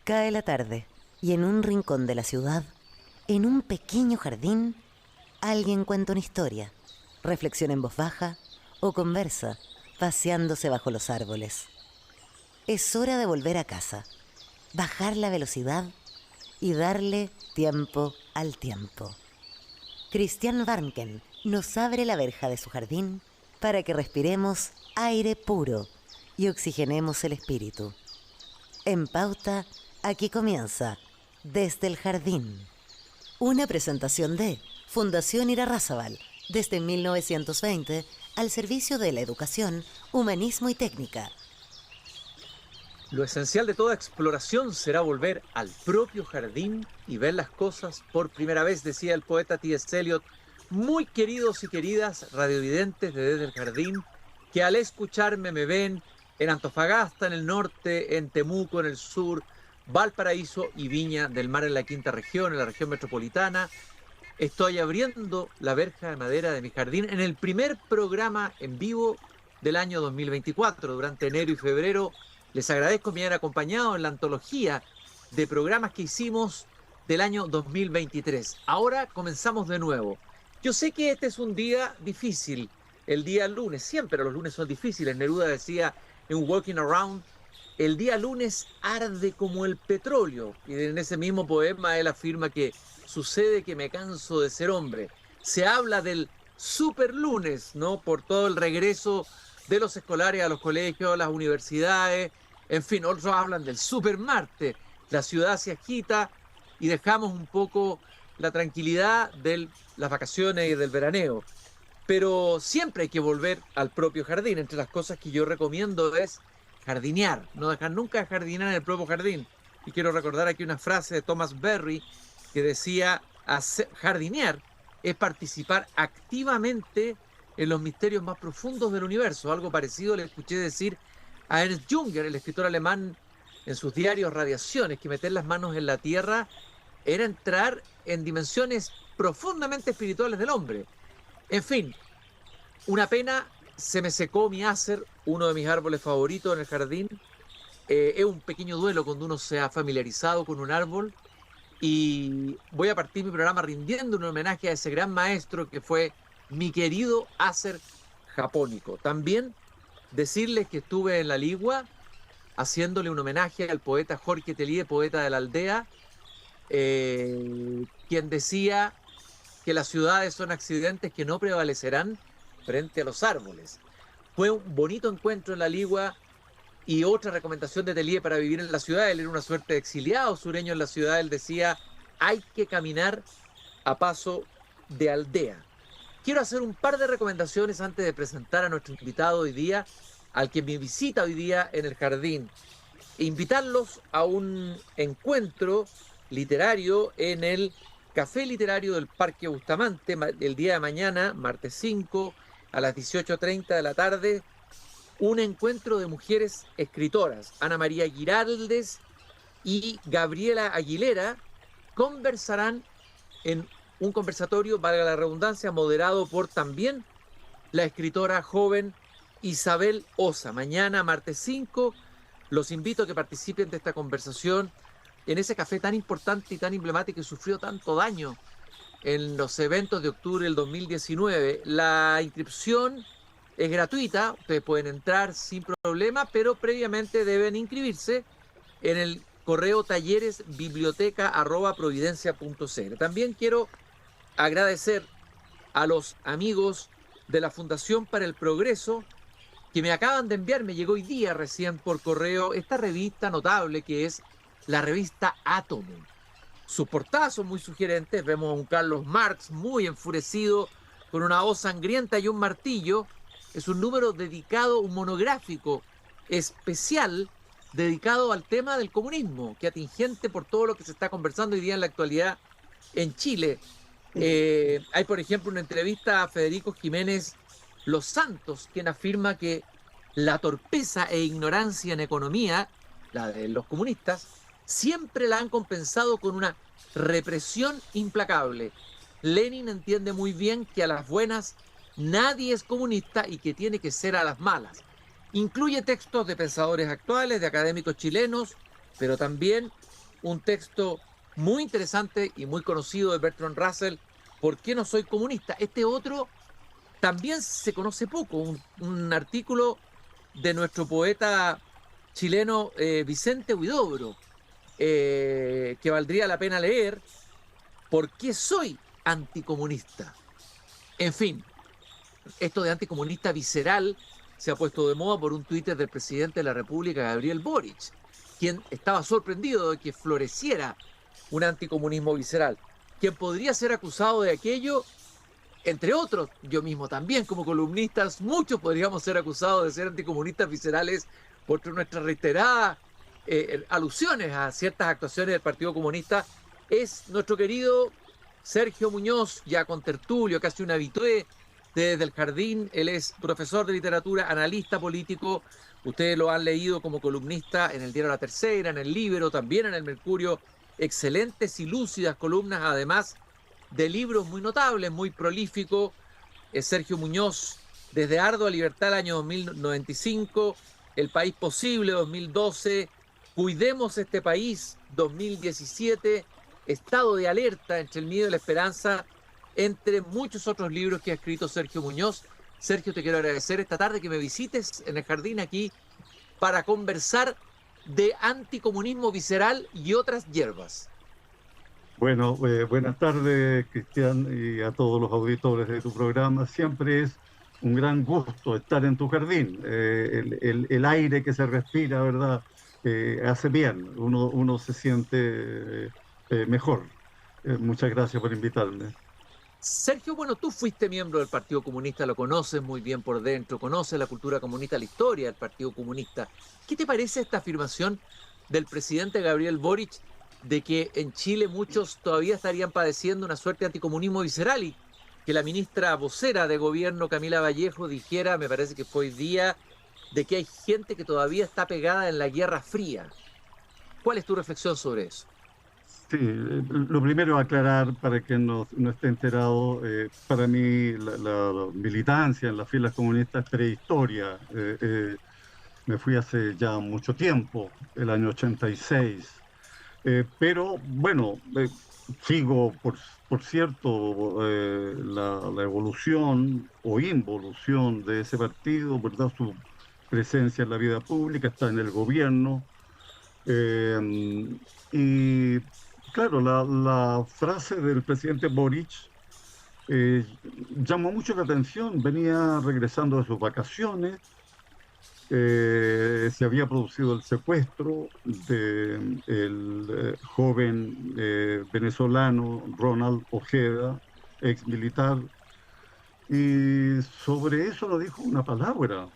Cae la tarde y en un rincón de la ciudad, en un pequeño jardín, alguien cuenta una historia, reflexiona en voz baja o conversa, paseándose bajo los árboles. Es hora de volver a casa, bajar la velocidad y darle tiempo al tiempo. Christian Warnken nos abre la verja de su jardín para que respiremos aire puro y oxigenemos el espíritu. En Pauta, aquí comienza Desde el Jardín. Una presentación de Fundación Irarrázaval, desde 1920 al servicio de la educación, humanismo y técnica. Lo esencial de toda exploración será volver al propio jardín y ver las cosas por primera vez, decía el poeta T.S. Eliot. Muy queridos y queridas radiovidentes de Desde el Jardín, que al escucharme me ven en Antofagasta en el norte, en Temuco en el sur, Valparaíso y Viña del Mar en la quinta región, en la región metropolitana. Estoy abriendo la verja de madera de mi jardín en el primer programa en vivo del año 2024, durante enero y febrero. Les agradezco que me hayan acompañado en la antología de programas que hicimos del año 2023. Ahora comenzamos de nuevo. Yo sé que este es un día difícil, el día lunes. Siempre los lunes son difíciles. Neruda decía en Walking Around, el día lunes arde como el petróleo. Y en ese mismo poema él afirma que sucede que me canso de ser hombre. Se habla del superlunes, ¿no? Por todo el regreso de los escolares a los colegios, a las universidades, en fin, otros hablan del supermarte. La ciudad se agita y dejamos un poco la tranquilidad de las vacaciones y del veraneo. Pero siempre hay que volver al propio jardín. Entre las cosas que yo recomiendo es jardinear, no dejar nunca de jardinar en el propio jardín. Y quiero recordar aquí una frase de Thomas Berry que decía, jardinear es participar activamente en los misterios más profundos del universo. Algo parecido le escuché decir a Ernst Junger, el escritor alemán, en sus diarios Radiaciones, que meter las manos en la tierra era entrar en dimensiones profundamente espirituales del hombre. En fin, una pena, se me secó mi acer, uno de mis árboles favoritos en el jardín. Es un pequeño duelo cuando uno se ha familiarizado con un árbol. Y voy a partir mi programa rindiendo un homenaje a ese gran maestro que fue mi querido Acer japónico. También decirles que estuve en La Ligua haciéndole un homenaje al poeta Jorge Telie, poeta de la aldea, quien decía que las ciudades son accidentes que no prevalecerán frente a los árboles. Fue un bonito encuentro en La Ligua. Y otra recomendación de Telie para vivir en la ciudad, él era una suerte de exiliado sureño en la ciudad, él decía, hay que caminar a paso de aldea. Quiero hacer un par de recomendaciones antes de presentar a nuestro invitado hoy día, al que me visita hoy día en el jardín. Invitarlos a un encuentro literario en el Café Literario del Parque Bustamante, el día de mañana, martes 5, a las 18:30 de la tarde, un encuentro de mujeres escritoras. Ana María Giraldes y Gabriela Aguilera conversarán en un conversatorio, valga la redundancia, moderado por también la escritora joven Isabel Osa. Mañana, martes 5, los invito a que participen de esta conversación en ese café tan importante y tan emblemático que sufrió tanto daño en los eventos de octubre del 2019. La inscripción es gratuita, ustedes pueden entrar sin problema, pero previamente deben inscribirse en el correo talleresbiblioteca@providencia.cl. También quiero agradecer a los amigos de la Fundación para el Progreso que me acaban de enviar, me llegó hoy día recién por correo, esta revista notable que es la revista Átomo. Sus portadas son muy sugerentes, vemos a un Carlos Marx muy enfurecido con una hoz sangrienta y un martillo. Es un número dedicado, un monográfico especial dedicado al tema del comunismo, que atingente por todo lo que se está conversando hoy día en la actualidad en Chile. Hay, por ejemplo, una entrevista a Federico Jiménez Los Santos, quien afirma que la torpeza e ignorancia en economía, la de los comunistas, siempre la han compensado con una represión implacable. Lenin entiende muy bien que a las buenas nadie es comunista y que tiene que ser a las malas. Incluye textos de pensadores actuales, de académicos chilenos, pero también un texto muy interesante y muy conocido de Bertrand Russell, ¿Por qué no soy comunista? Este otro también se conoce poco, un artículo de nuestro poeta chileno Vicente Huidobro, que valdría la pena leer, ¿Por qué soy anticomunista? En fin, esto de anticomunista visceral se ha puesto de moda por un Twitter del presidente de la República, Gabriel Boric, quien estaba sorprendido de que floreciera un anticomunismo visceral, quien podría ser acusado de aquello, entre otros, yo mismo también como columnistas, muchos podríamos ser acusados de ser anticomunistas viscerales por nuestras reiteradas alusiones a ciertas actuaciones del Partido Comunista, es nuestro querido Sergio Muñoz, ya con tertulio, casi un habitué desde el Jardín. Él es profesor de literatura, analista político. Ustedes lo han leído como columnista en el diario La Tercera, en el Líbero, también en el Mercurio. Excelentes y lúcidas columnas, además de libros muy notables, muy prolíficos. Sergio Muñoz, desde Ardua Libertad, el año 2095, El País Posible, 2012, Cuidemos este País, 2017, Estado de Alerta entre el miedo y la esperanza, entre muchos otros libros que ha escrito Sergio Muñoz. Sergio, te quiero agradecer esta tarde que me visites en el jardín aquí para conversar de anticomunismo visceral y otras hierbas. Bueno, buenas tardes, Cristian, y a todos los auditores de tu programa. Siempre es un gran gusto estar en tu jardín. El aire que se respira, ¿verdad? Hace bien, uno se siente mejor. Muchas gracias por invitarme. Sergio, bueno, tú fuiste miembro del Partido Comunista, lo conoces muy bien por dentro, conoces la cultura comunista, la historia del Partido Comunista. ¿Qué te parece esta afirmación del presidente Gabriel Boric de que en Chile muchos todavía estarían padeciendo una suerte de anticomunismo visceral y que la ministra vocera de gobierno, Camila Vallejo, dijera, me parece que fue hoy día, de que hay gente que todavía está pegada en la Guerra Fría? ¿Cuál es tu reflexión sobre eso? Sí, lo primero aclarar para quien no esté enterado, para mí la militancia en las filas comunistas es prehistoria. Me fui hace ya mucho tiempo, el año 86. Pero bueno, sigo, por cierto, la evolución o involución de ese partido, ¿verdad? Su presencia en la vida pública, está en el gobierno. Y claro, la frase del presidente Boric eh, llamó mucho la atención. Venía regresando de sus vacaciones. Se había producido el secuestro del joven venezolano Ronald Ojeda, ex militar, y sobre eso no dijo una palabra.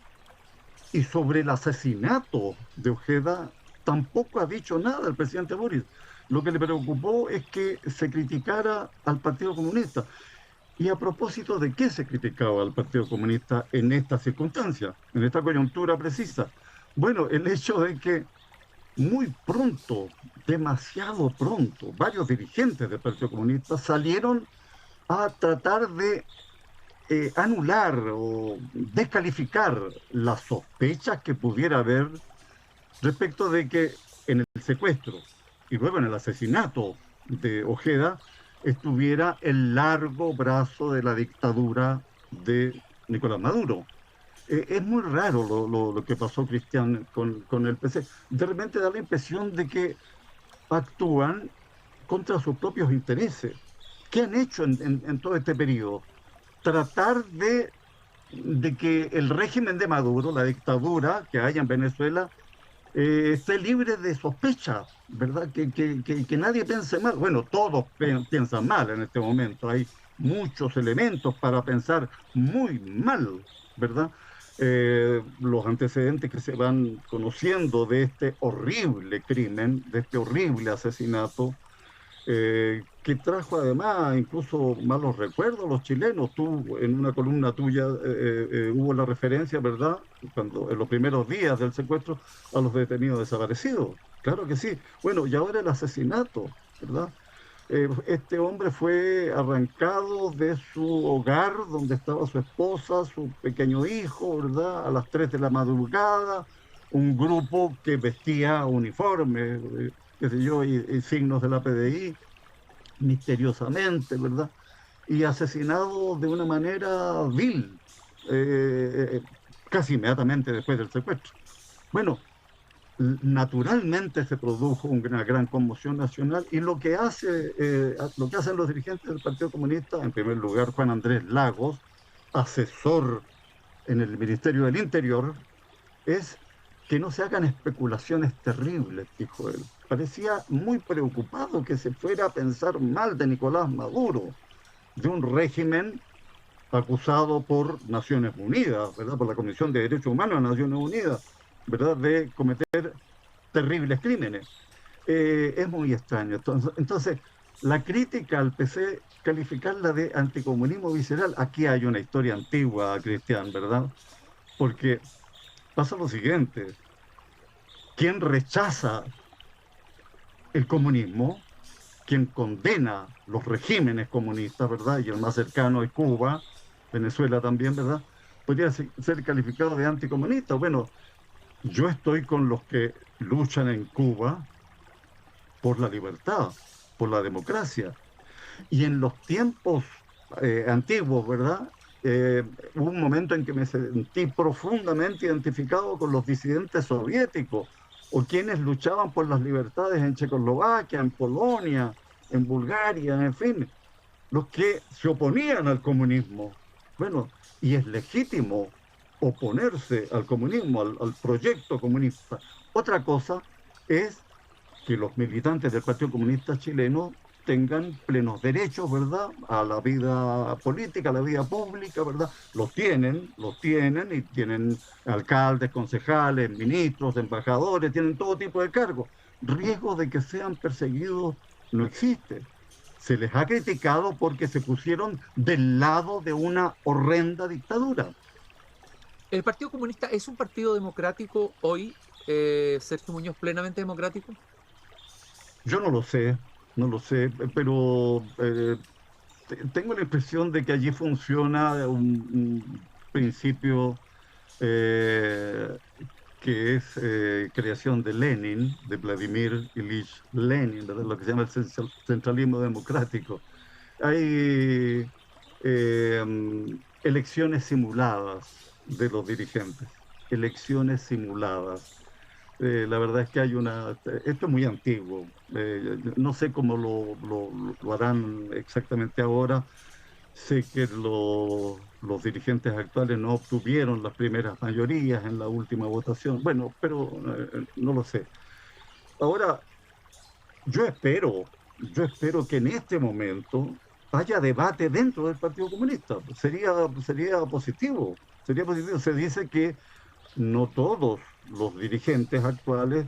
Y sobre el asesinato de Ojeda tampoco ha dicho nada el presidente Boris. Lo que le preocupó es que se criticara al Partido Comunista. Y a propósito de qué se criticaba al Partido Comunista en esta circunstancia, en esta coyuntura precisa. Bueno, el hecho de que muy pronto, demasiado pronto, varios dirigentes del Partido Comunista salieron a tratar de anular o descalificar las sospechas que pudiera haber respecto de que en el secuestro y luego en el asesinato de Ojeda estuviera el largo brazo de la dictadura de Nicolás Maduro. Es muy raro lo que pasó, Cristian, con el PC. De repente da la impresión de que actúan contra sus propios intereses. ¿Qué han hecho en todo este periodo? Tratar de que el régimen de Maduro, la dictadura que haya en Venezuela, esté libre de sospecha, ¿verdad? Que nadie piense mal. Bueno, todos piensan mal en este momento. Hay muchos elementos para pensar muy mal, ¿verdad? Los antecedentes que se van conociendo de este horrible crimen, de este horrible asesinato, que trajo además incluso malos recuerdos a los chilenos. Tú, en una columna tuya, hubo la referencia, ¿verdad?, cuando en los primeros días del secuestro a los detenidos desaparecidos. Claro que sí. Bueno, y ahora el asesinato, ¿verdad? Este hombre fue arrancado de su hogar donde estaba su esposa, su pequeño hijo, ¿verdad?, a las 3 de la madrugada. Un grupo que vestía uniforme, qué sé yo, y signos de la PDI, misteriosamente, ¿verdad? Y asesinado de una manera vil, eh, casi inmediatamente después del secuestro. Bueno, naturalmente se produjo una gran conmoción nacional y lo que hacen los dirigentes del Partido Comunista, en primer lugar Juan Andrés Lagos, asesor en el Ministerio del Interior, es que no se hagan especulaciones terribles, dijo él. Parecía muy preocupado que se fuera a pensar mal de Nicolás Maduro, de un régimen acusado por Naciones Unidas, ¿verdad? Por la Comisión de Derechos Humanos de Naciones Unidas, ¿verdad? De cometer terribles crímenes. Es muy extraño. Entonces, la crítica al PC, calificarla de anticomunismo visceral, aquí hay una historia antigua, Cristian, ¿verdad? Porque pasa lo siguiente, quien rechaza el comunismo, quien condena los regímenes comunistas, ¿verdad? Y el más cercano es Cuba, Venezuela también, ¿verdad? Podría ser calificado de anticomunista. Bueno, yo estoy con los que luchan en Cuba por la libertad, por la democracia. Y en los tiempos antiguos, ¿verdad? Hubo un momento en que me sentí profundamente identificado con los disidentes soviéticos o quienes luchaban por las libertades en Checoslovaquia, en Polonia, en Bulgaria, en fin, los que se oponían al comunismo. Bueno, y es legítimo oponerse al comunismo, al proyecto comunista. Otra cosa es que los militantes del Partido Comunista Chileno tengan plenos derechos, ¿verdad?, a la vida política, a la vida pública, ¿verdad? Los tienen y tienen alcaldes, concejales, ministros, embajadores, tienen todo tipo de cargos. Riesgo de que sean perseguidos no existe. Se les ha criticado porque se pusieron del lado de una horrenda dictadura. ¿El Partido Comunista es un partido democrático hoy, Sergio Muñoz, plenamente democrático? Yo no lo sé, pero tengo la impresión de que allí funciona un principio eh, que es creación de Lenin, de Vladimir Ilich Lenin, ¿verdad? Lo que se llama el centralismo democrático. Hay elecciones simuladas de los dirigentes, elecciones simuladas. La verdad es que hay esto es muy antiguo, no sé cómo lo harán exactamente ahora. Sé que los dirigentes actuales no obtuvieron las primeras mayorías en la última votación, bueno, pero no lo sé. Ahora, yo espero, yo espero que en este momento haya debate dentro del Partido Comunista. Sería positivo, sería positivo. Se dice que no todos los dirigentes actuales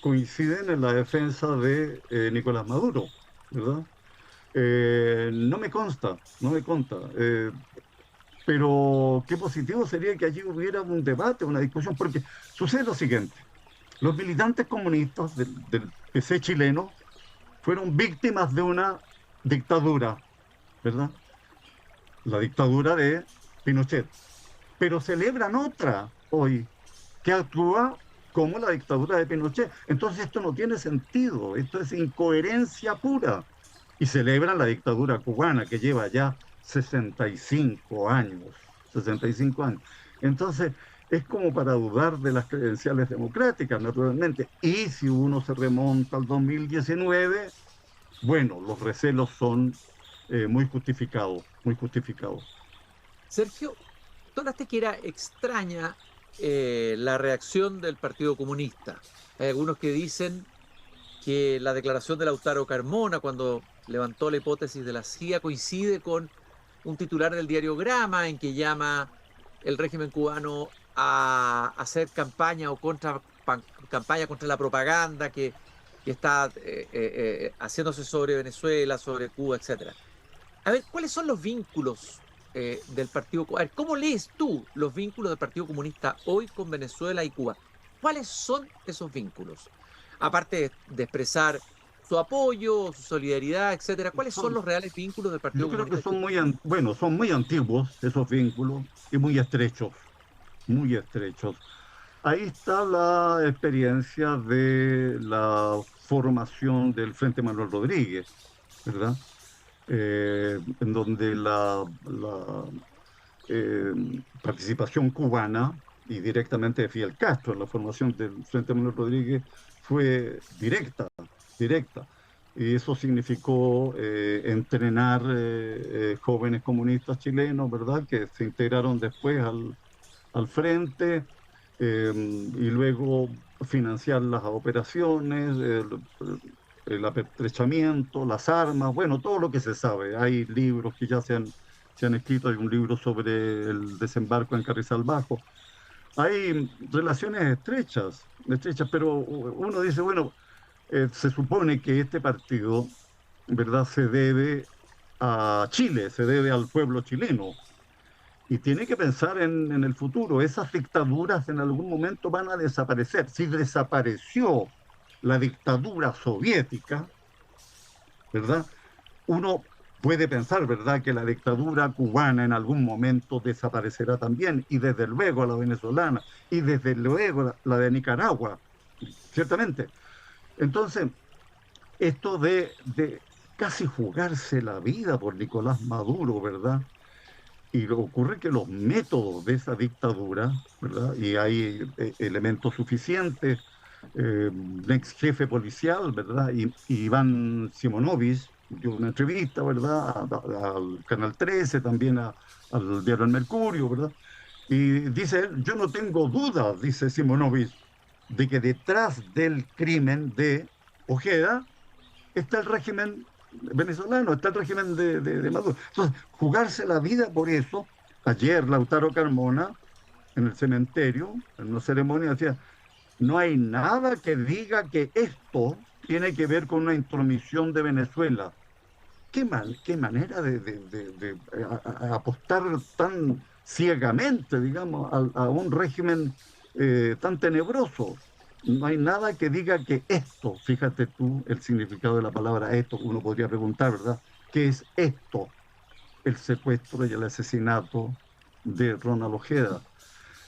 coinciden en la defensa de Nicolás Maduro, ¿verdad? No me consta, no me consta, pero qué positivo sería que allí hubiera un debate, una discusión, porque sucede lo siguiente, los militantes comunistas del PC chileno fueron víctimas de una dictadura, ¿verdad? La dictadura de Pinochet, pero celebran otra hoy, que actúa como la dictadura de Pinochet. Entonces esto no tiene sentido, esto es incoherencia pura. Y celebran la dictadura cubana que lleva ya 65 años, 65 años. Entonces es como para dudar de las credenciales democráticas, naturalmente. Y si uno se remonta al 2019, bueno, los recelos son muy justificados, muy justificados. Sergio, tú hablaste que era extraña la reacción del Partido Comunista. Hay algunos que dicen que la declaración de Lautaro Carmona cuando levantó la hipótesis de la CIA coincide con un titular del diario Grama en que llama el régimen cubano a hacer campaña o campaña contra la propaganda que está haciéndose sobre Venezuela, sobre Cuba, etcétera. A ver, ¿cuáles son los vínculos del Partido Comunista? A ver, ¿cómo lees tú los vínculos del Partido Comunista hoy con Venezuela y Cuba? ¿Cuáles son esos vínculos? Aparte de expresar su apoyo, su solidaridad, etcétera, ¿cuáles son los reales vínculos del Partido Yo creo que Comunista? son muy antiguos esos vínculos y muy estrechos, muy estrechos. Ahí está la experiencia de la formación del Frente Manuel Rodríguez, ¿verdad? En donde la participación cubana y directamente de Fidel Castro en la formación del Frente Manuel Rodríguez fue directa, directa. Y eso significó entrenar jóvenes comunistas chilenos, ¿verdad?, que se integraron después al frente, y luego financiar las operaciones, el apertrechamiento, las armas, bueno, todo lo que se sabe. Hay libros que ya se han escrito, hay un libro sobre el desembarco en Carrizal Bajo. Hay relaciones estrechas, estrechas, pero uno dice, bueno, se supone que este partido, ¿verdad?, se debe a Chile, se debe al pueblo chileno. Y tiene que pensar en el futuro. Esas dictaduras en algún momento van a desaparecer. Si desapareció la dictadura soviética, ¿verdad? Uno puede pensar, ¿verdad?, que la dictadura cubana en algún momento desaparecerá también, y desde luego la venezolana, y desde luego la de Nicaragua, ciertamente. Entonces, esto de casi jugarse la vida por Nicolás Maduro, ¿verdad? Y ocurre que los métodos de esa dictadura, ¿verdad? Y hay elementos suficientes. Un ex jefe policial, ¿verdad? Y Iván Simonovich dio una entrevista, ¿verdad?, al Canal 13, también al diario El Mercurio, ¿verdad? Y dice él, yo no tengo dudas, dice Simonovich, de que detrás del crimen de Ojeda está el régimen venezolano, está el régimen de Maduro. Entonces, jugarse la vida por eso. Ayer Lautaro Carmona, en el cementerio, en una ceremonia, decía, no hay nada que diga que esto tiene que ver con una intromisión de Venezuela. Qué manera de apostar tan ciegamente, digamos, a un régimen tan tenebroso. No hay nada que diga que esto, fíjate tú el significado de la palabra esto, uno podría preguntar, ¿verdad? ¿Qué es esto? El secuestro y el asesinato de Ronald Ojeda.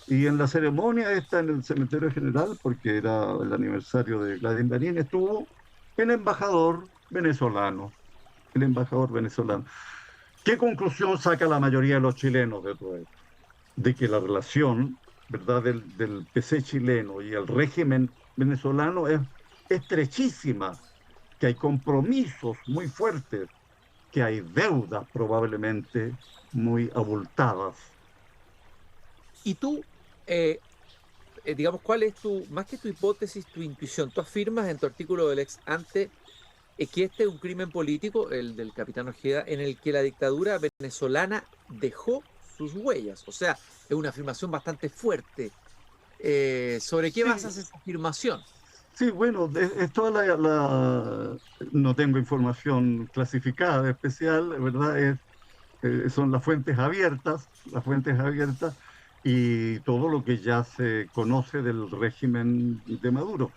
Y en la ceremonia esta en el cementerio general, porque era el aniversario de Gladys Marín, estuvo el embajador venezolano, el embajador venezolano. ¿Qué conclusión saca la mayoría de los chilenos de todo esto? De que la relación, ¿verdad?, del PC chileno y el régimen venezolano es estrechísima, que hay compromisos muy fuertes, que hay deudas probablemente muy abultadas. Y tú, digamos, ¿cuál es más que tu hipótesis, tu intuición? Tú afirmas en tu artículo del ex ante que este es un crimen político, el del capitán Ojeda, en el que la dictadura venezolana dejó sus huellas. O sea, es una afirmación bastante fuerte. ¿Sobre qué Sí, basas esa afirmación? sí, bueno, es toda no tengo información clasificada especial, ¿verdad? Son las fuentes abiertas y todo lo que ya se conoce del régimen de Maduro,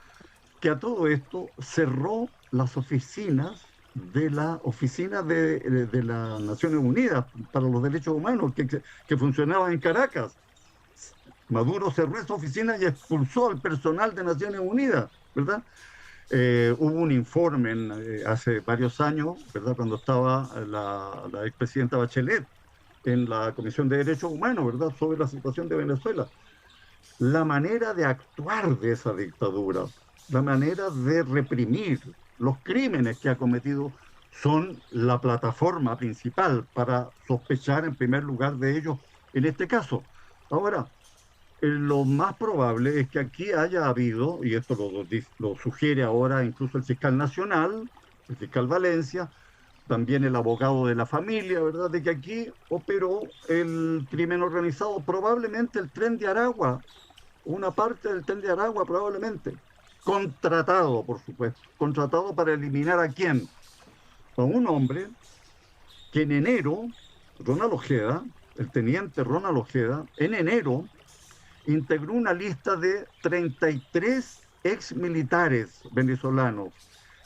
que a todo esto cerró las oficinas de la Oficina de las Naciones Unidas para los Derechos Humanos, que funcionaba en Caracas. Maduro cerró esa oficina y expulsó al personal de Naciones Unidas, ¿verdad? Hubo un informe hace varios años, ¿verdad?, cuando estaba la expresidenta Bachelet en la Comisión de Derechos Humanos, ¿verdad?, sobre la situación de Venezuela. La manera de actuar de esa dictadura, la manera de reprimir los crímenes que ha cometido, son la plataforma principal para sospechar en primer lugar de ellos en este caso. Ahora, lo más probable es que aquí haya habido, y esto lo sugiere ahora incluso el fiscal nacional, el fiscal Valencia, también el abogado de la familia, ¿verdad?, de que aquí operó el crimen organizado, probablemente el Tren de Aragua, una parte del Tren de Aragua probablemente, contratado, por supuesto, contratado para eliminar ¿a quién? A un hombre que en enero, Ronald Ojeda, el teniente Ronald Ojeda, en enero integró una lista de 33 exmilitares venezolanos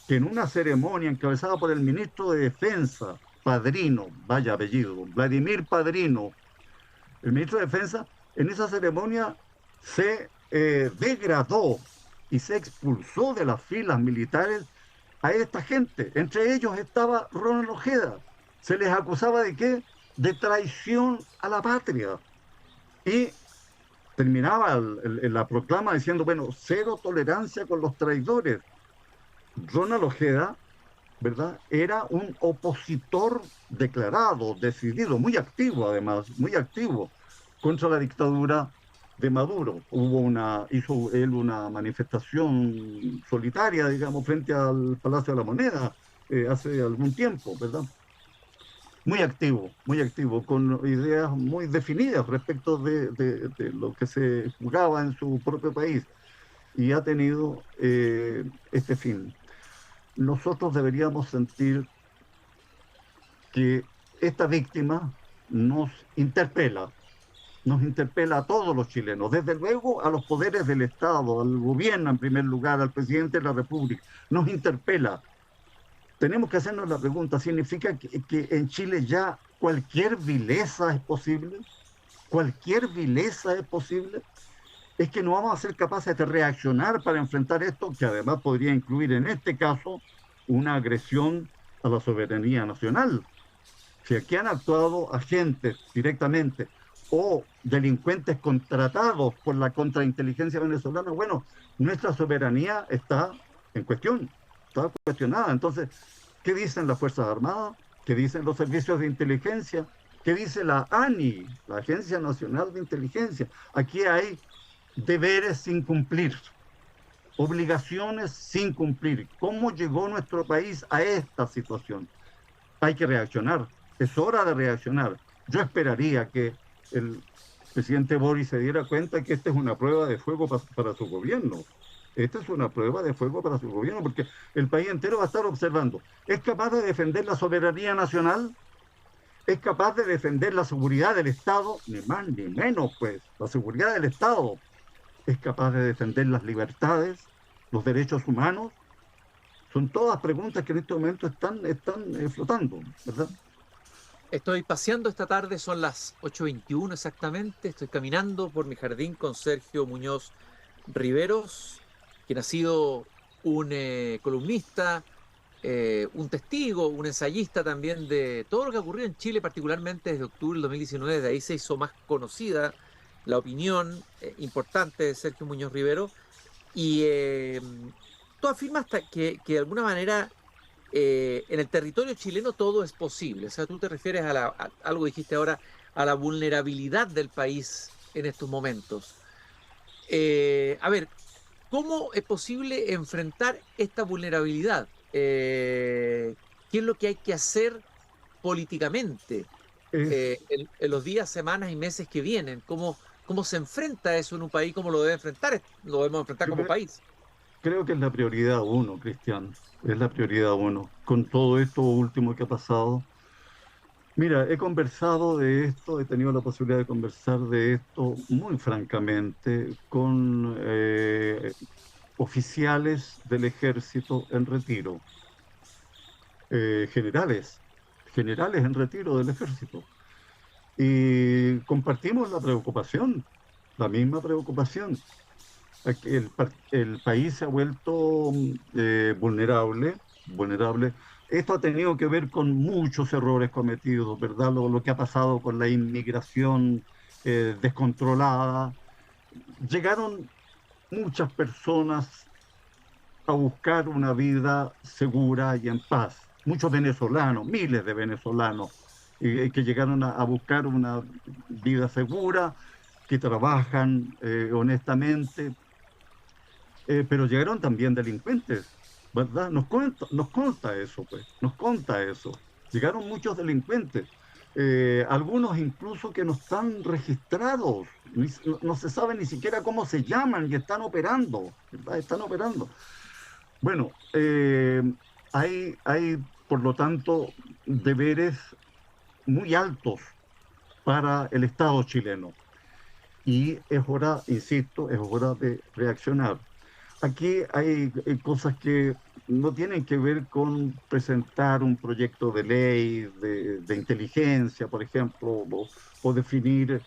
que en una ceremonia encabezada por el ministro de Defensa, Padrino, vaya apellido, Vladimir Padrino, el ministro de Defensa, en esa ceremonia se degradó y se expulsó de las filas militares a esta gente. Entre ellos estaba Ronald Ojeda. Se les acusaba de qué? De traición a la patria. Y terminaba la proclama diciendo, bueno, cero tolerancia con los traidores. Ronald Ojeda, ¿verdad? Era un opositor declarado, decidido, muy activo además, muy activo contra la dictadura de Maduro. Hizo él una manifestación solitaria, digamos, frente al Palacio de la Moneda hace algún tiempo, ¿verdad? Muy activo, con ideas muy definidas respecto de lo que se jugaba en su propio país y ha tenido este fin. Nosotros deberíamos sentir que esta víctima nos interpela, nos interpela a todos los chilenos, desde luego a los poderes del Estado, al gobierno en primer lugar, al presidente de la República, nos interpela. Tenemos que hacernos la pregunta, ¿significa que en Chile ya cualquier vileza es posible? ¿Cualquier vileza es posible? Es que no vamos a ser capaces de reaccionar para enfrentar esto, que además podría incluir en este caso una agresión a la soberanía nacional. Si aquí han actuado agentes directamente o delincuentes contratados por la contrainteligencia venezolana, bueno, nuestra soberanía está en cuestión, está cuestionada. Entonces, ¿qué dicen las Fuerzas Armadas? ¿Qué dicen los servicios de inteligencia? ¿Qué dice la ANI, la Agencia Nacional de Inteligencia? Aquí hay deberes sin cumplir, obligaciones sin cumplir. ¿Cómo llegó nuestro país a esta situación? Hay que reaccionar, es hora de reaccionar. Yo esperaría que el presidente Boris se diera cuenta que esta es una prueba de fuego para su gobierno. Esta es una prueba de fuego para su gobierno, porque el país entero va a estar observando. ¿Es capaz de defender la soberanía nacional? ¿Es capaz de defender la seguridad del Estado? Ni más ni menos, pues, la seguridad del Estado. ¿Es capaz de defender las libertades, los derechos humanos? Son todas preguntas que en este momento están flotando, ¿verdad? Estoy paseando esta tarde, son las 8:21 exactamente. Estoy caminando por mi jardín con Sergio Muñoz Riveros, quien ha sido un columnista, un testigo, un ensayista también de todo lo que ha ocurrido en Chile, particularmente desde octubre del 2019. De ahí se hizo más conocida la opinión importante de Sergio Muñoz Rivero. Y tú afirmas que de alguna manera en el territorio chileno todo es posible. O sea, tú te refieres a algo que dijiste ahora, a la vulnerabilidad del país en estos momentos. A ver, ¿cómo es posible enfrentar esta vulnerabilidad? ¿Qué es lo que hay que hacer políticamente en los días, semanas y meses que vienen? ¿Cómo se enfrenta eso en un país? ¿Cómo lo debe enfrentar? Lo debemos enfrentar Yo como país. creo que es la prioridad uno, Cristian, es la prioridad uno. Con todo esto último que ha pasado, mira, he conversado de esto, he tenido la posibilidad de conversar de esto muy francamente con oficiales del ejército en retiro, generales, generales en retiro del ejército. Y compartimos la misma preocupación. Aquí el país se ha vuelto vulnerable. Esto ha tenido que ver con muchos errores cometidos, ¿verdad? Lo que ha pasado con la inmigración descontrolada. Llegaron muchas personas a buscar una vida segura y en paz. Muchos venezolanos, miles de venezolanos, que llegaron a buscar una vida segura, que trabajan honestamente, pero llegaron también delincuentes, ¿verdad? Nos consta eso, pues, nos consta eso. Llegaron muchos delincuentes, algunos incluso que no están registrados, no se sabe ni siquiera cómo se llaman y están operando, ¿verdad? Están operando. Bueno, hay, por lo tanto, deberes muy altos para el Estado chileno. Y es hora, insisto, es hora de reaccionar. Aquí hay cosas que no tienen que ver con presentar un proyecto de ley de inteligencia, por ejemplo, o definir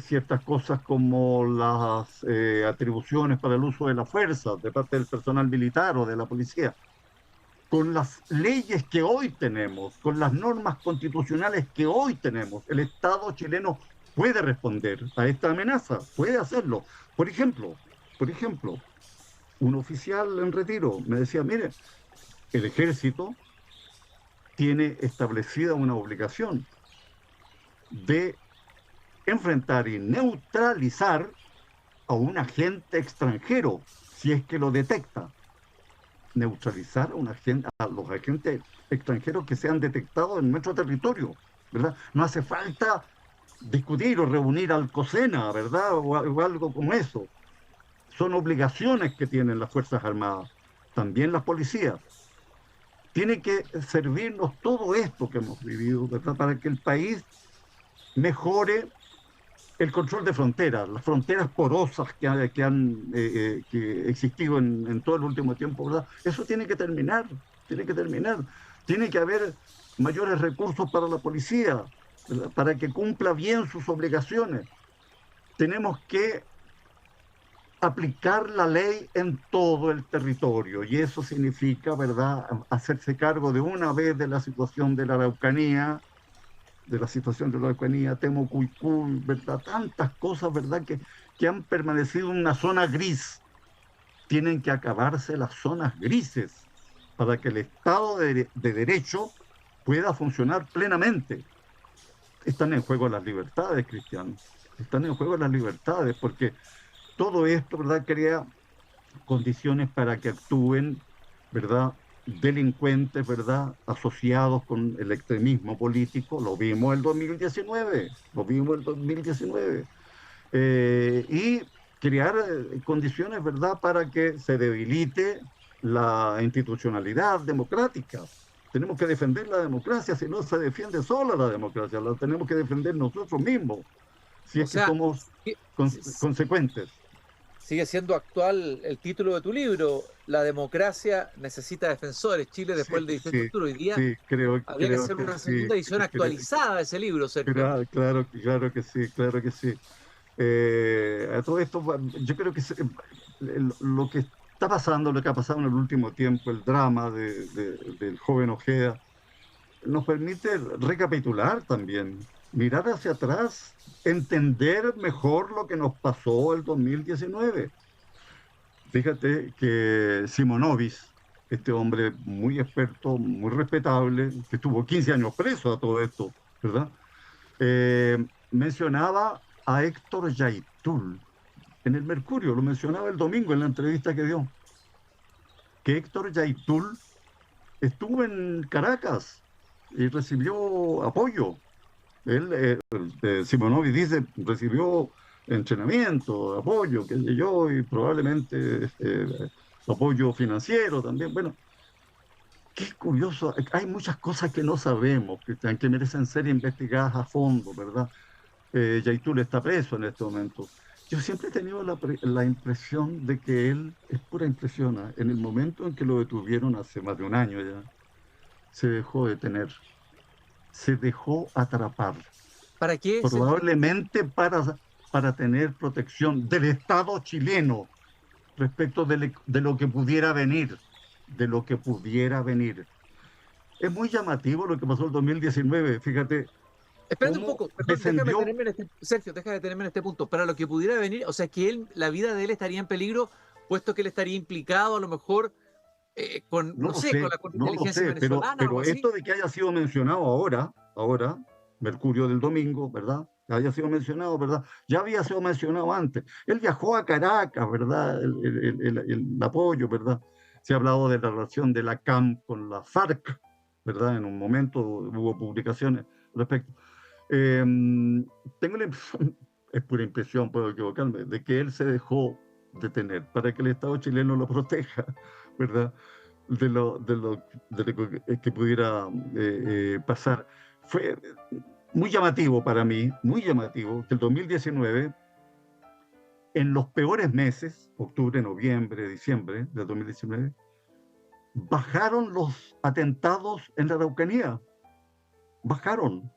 ciertas cosas como las atribuciones para el uso de la fuerza de parte del personal militar o de la policía. Con las leyes que hoy tenemos, con las normas constitucionales que hoy tenemos, el Estado chileno puede responder a esta amenaza, puede hacerlo. Por ejemplo, por ejemplo, un oficial en retiro me decía, mire, el ejército tiene establecida una obligación de enfrentar y neutralizar a un agente extranjero si es que lo detecta. Neutralizar a los agentes extranjeros que sean detectados en nuestro territorio, ¿verdad? No hace falta discutir o reunir al COSENA, ¿verdad? O algo como eso. Son obligaciones que tienen las Fuerzas Armadas, también las policías. Tiene que servirnos todo esto que hemos vivido, ¿verdad? Para que el país mejore el control de fronteras, las fronteras porosas que existido en todo el último tiempo, ¿verdad? Eso tiene que terminar, tiene que terminar. Tiene que haber mayores recursos para la policía, ¿verdad? Para que cumpla bien sus obligaciones. Tenemos que aplicar la ley en todo el territorio y eso significa, ¿verdad?, hacerse cargo de una vez de la situación de la Araucanía, Temucuicún, ¿verdad? Tantas cosas, ¿verdad?, que han permanecido en una zona gris. Tienen que acabarse las zonas grises para que el Estado de Derecho pueda funcionar plenamente. Están en juego las libertades, Cristiano. Están en juego las libertades, porque todo esto, ¿verdad?, crea condiciones para que actúen, ¿verdad?, delincuentes, ¿verdad?, asociados con el extremismo político. Lo vimos el 2019, lo vimos el 2019. Y crear condiciones, ¿verdad?, para que se debilite la institucionalidad democrática. Tenemos que defender la democracia, si no se defiende sola la democracia, la tenemos que defender nosotros mismos, si O es que sea, somos sí, consecuentes. sigue siendo actual el título de tu libro, La democracia necesita defensores, Chile Sí, después del 18 de sí, octubre. Hoy día sí, habría que creo hacer que una sí, segunda edición actualizada de ese libro, Sergio. claro, claro que sí, claro que sí. A todo esto, yo creo que lo que está pasando, lo que ha pasado en el último tiempo, el drama del joven Ojeda, nos permite recapitular también, mirar hacia atrás, entender mejor lo que nos pasó el 2019. Fíjate que Simonovic, este hombre muy experto, muy respetable, que estuvo 15 años preso a todo esto, ¿verdad? Mencionaba a Héctor Yaitul en el Mercurio, lo mencionaba el domingo en la entrevista que dio, que Héctor Yaitul estuvo en Caracas y recibió apoyo. Él, Simonovic dice, recibió entrenamiento, apoyo, qué sé yo, y probablemente apoyo financiero también. Bueno, qué curioso, hay muchas cosas que no sabemos, que merecen ser investigadas a fondo, ¿verdad? Yaitul está preso en este momento. Yo siempre he tenido la impresión de que él, es pura impresión, ¿ah? En el momento en que lo detuvieron hace más de un año ya, se dejó detener, se dejó atrapar, ¿Para qué, Sergio? probablemente para tener protección del Estado chileno respecto de lo que pudiera venir, de lo que pudiera venir. Es muy llamativo lo que pasó en el 2019, fíjate Espérate un cómo poco, perdón, déjame descendió. detenerme en Sergio, déjame detenerme en este punto. Para lo que pudiera venir, o sea, que él, la vida de él estaría en peligro, puesto que él estaría implicado a lo mejor con, No no lo sé, con sé, la no lo inteligencia sé, venezolana o algo pero así. esto de que haya sido mencionado ahora, Mercurio del domingo, ¿verdad? Que haya sido mencionado, ¿verdad? Ya había sido mencionado antes. Él viajó a Caracas, ¿verdad? El apoyo, ¿verdad? Se ha hablado de la relación de la CAM con la FARC, ¿verdad? En un momento hubo publicaciones al respecto. Tengo la impresión, es pura impresión, puedo equivocarme, de que él se dejó detener para que el Estado chileno lo proteja, ¿verdad? De lo que pudiera pasar. Fue muy llamativo para mí, muy llamativo, que el 2019, en los peores meses, octubre, noviembre, diciembre del 2019, bajaron los atentados en la Araucanía, bajaron.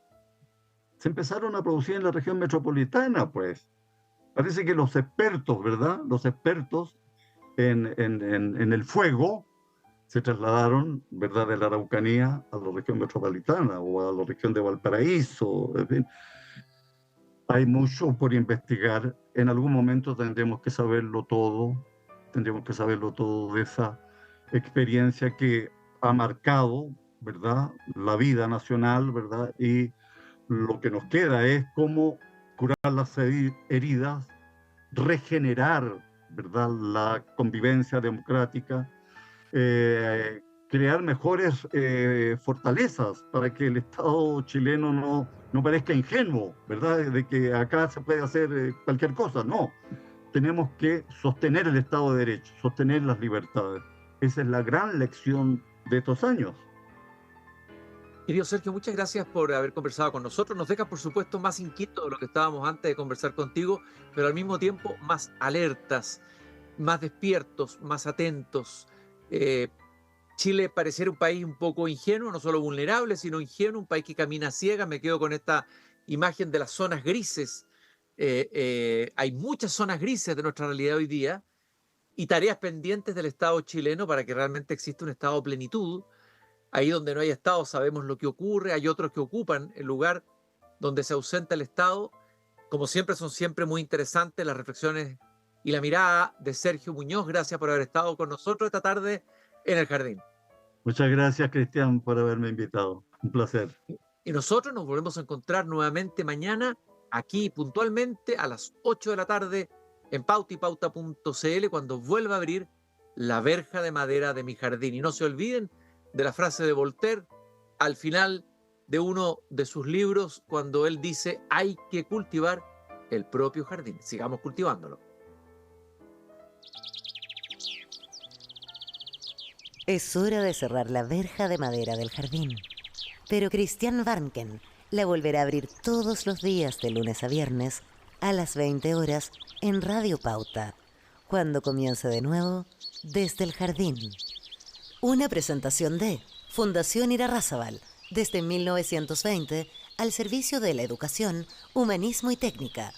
se empezaron a producir en la región metropolitana, pues. Parece que los expertos, ¿verdad? Los expertos en el fuego se trasladaron, ¿verdad?, de la Araucanía a la región metropolitana o a la región de Valparaíso. En fin, hay mucho por investigar. En algún momento tendremos que saberlo todo de esa experiencia que ha marcado, ¿verdad?, la vida nacional, ¿verdad? Y lo que nos queda es cómo curar las heridas, regenerar, ¿verdad?, la convivencia democrática, crear mejores fortalezas para que el Estado chileno no parezca ingenuo, ¿verdad?, de que acá se puede hacer cualquier cosa. No, tenemos que sostener el Estado de Derecho, sostener las libertades. Esa es la gran lección de estos años. Querido Sergio, muchas gracias por haber conversado con nosotros. Nos deja, por supuesto, más inquietos de lo que estábamos antes de conversar contigo, pero al mismo tiempo más alertas, más despiertos, más atentos. Chile pareciera un país un poco ingenuo, no solo vulnerable, sino ingenuo, un país que camina ciega. Me quedo con esta imagen de las zonas grises. Hay muchas zonas grises de nuestra realidad hoy día y tareas pendientes del Estado chileno para que realmente exista un estado de plenitud. Ahí donde no hay Estado sabemos lo que ocurre, hay otros que ocupan el lugar donde se ausenta el Estado. Como siempre, son siempre muy interesantes las reflexiones y la mirada de Sergio Muñoz. Gracias por haber estado con nosotros esta tarde en el Jardín. Muchas gracias, Cristian, por haberme invitado. Un placer. Y nosotros nos volvemos a encontrar nuevamente mañana, aquí puntualmente a las 8 de la tarde en pautipauta.cl, cuando vuelva a abrir la verja de madera de mi jardín. Y no se olviden de la frase de Voltaire al final de uno de sus libros, cuando él dice: hay que cultivar el propio jardín. Sigamos cultivándolo. Es hora de cerrar la verja de madera del jardín. Pero Christian Warnken la volverá a abrir todos los días de lunes a viernes a las 20 horas en Radio Pauta, cuando comience de nuevo Desde el Jardín. Una presentación de Fundación Irarrázaval, desde 1920 al servicio de la educación, humanismo y técnica.